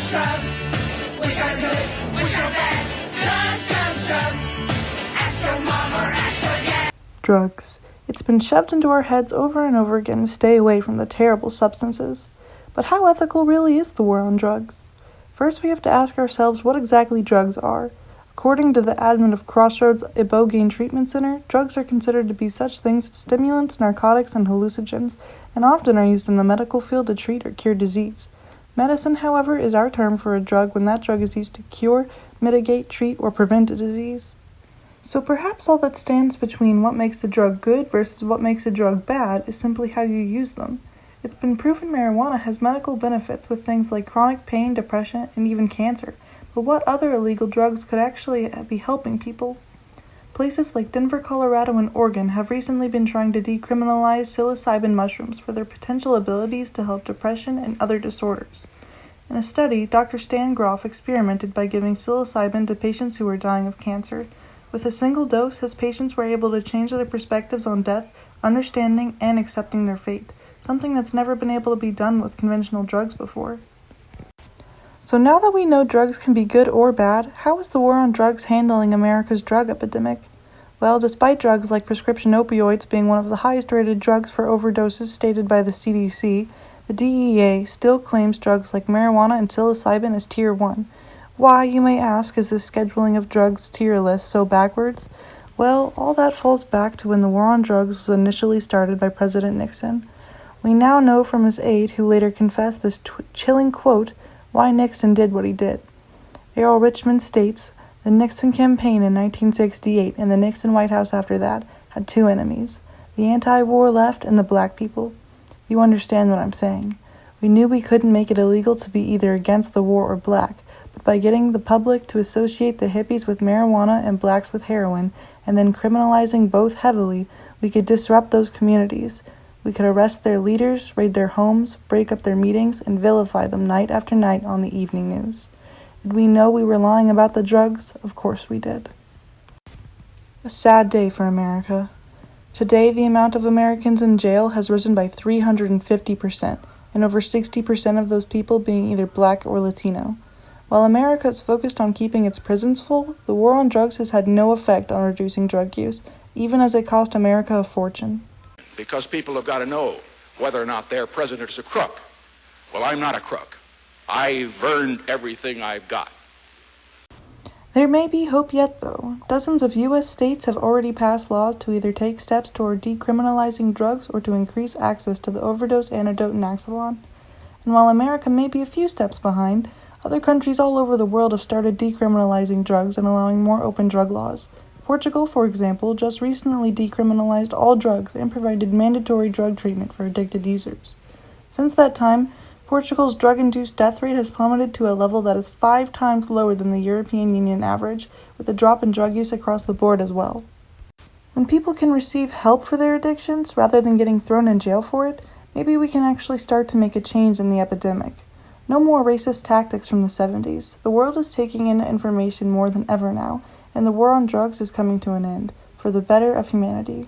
drugs. Which are good, which are bad. Drugs. Ask your mom or ask your dad. Drugs. It's been shoved into our heads over and over again to stay away from the terrible substances. But how ethical really is the war on drugs? First, we have to ask ourselves what exactly drugs are. According to the admin of Crossroads Ibogaine Treatment Center, drugs are considered to be such things as stimulants, narcotics, and hallucinogens, and often are used in the medical field to treat or cure disease. Medicine, however, is our term for a drug when that drug is used to cure, mitigate, treat, or prevent a disease. So perhaps all that stands between what makes a drug good versus what makes a drug bad is simply how you use them. It's been proven marijuana has medical benefits with things like chronic pain, depression, and even cancer. But what other illegal drugs could actually be helping people? Places like Denver, Colorado, and Oregon have recently been trying to decriminalize psilocybin mushrooms for their potential abilities to help depression and other disorders. In a study, Dr. Stan Groff experimented by giving psilocybin to patients who were dying of cancer. With a single dose, his patients were able to change their perspectives on death, understanding, and accepting their fate, something that's never been able to be done with conventional drugs before. So now that we know drugs can be good or bad, how is the war on drugs handling America's drug epidemic? Well, despite drugs like prescription opioids being one of the highest rated drugs for overdoses stated by the CDC, the DEA still claims drugs like marijuana and psilocybin as Tier 1. Why, you may ask, is this scheduling of drugs tier list so backwards? Well, all that falls back to when the war on drugs was initially started by President Nixon. We now know from his aide, who later confessed this chilling quote, why Nixon did what he did. Errol Richmond states, the Nixon campaign in 1968 and the Nixon White House after that had two enemies, the anti-war left and the black people. You understand what I'm saying. We knew we couldn't make it illegal to be either against the war or black, but by getting the public to associate the hippies with marijuana and blacks with heroin, and then criminalizing both heavily, we could disrupt those communities. We could arrest their leaders, raid their homes, break up their meetings, and vilify them night after night on the evening news. Did we know we were lying about the drugs? Of course we did. A sad day for America. Today, the amount of Americans in jail has risen by 350%, and over 60% of those people being either black or Latino. While America is focused on keeping its prisons full, the war on drugs has had no effect on reducing drug use, even as it cost America a fortune. Because people have got to know whether or not their president is a crook. Well, I'm not a crook. I've earned everything I've got. There may be hope yet, though. Dozens of U.S. states have already passed laws to either take steps toward decriminalizing drugs or to increase access to the overdose antidote Naxalon. And while America may be a few steps behind, other countries all over the world have started decriminalizing drugs and allowing more open drug laws. Portugal, for example, just recently decriminalized all drugs and provided mandatory drug treatment for addicted users. Since that time, Portugal's drug-induced death rate has plummeted to a level that is 5 times lower than the European Union average, with a drop in drug use across the board as well. When people can receive help for their addictions rather than getting thrown in jail for it, maybe we can actually start to make a change in the epidemic. No more racist tactics from the 70s. The world is taking in information more than ever now, and the war on drugs is coming to an end, for the better of humanity.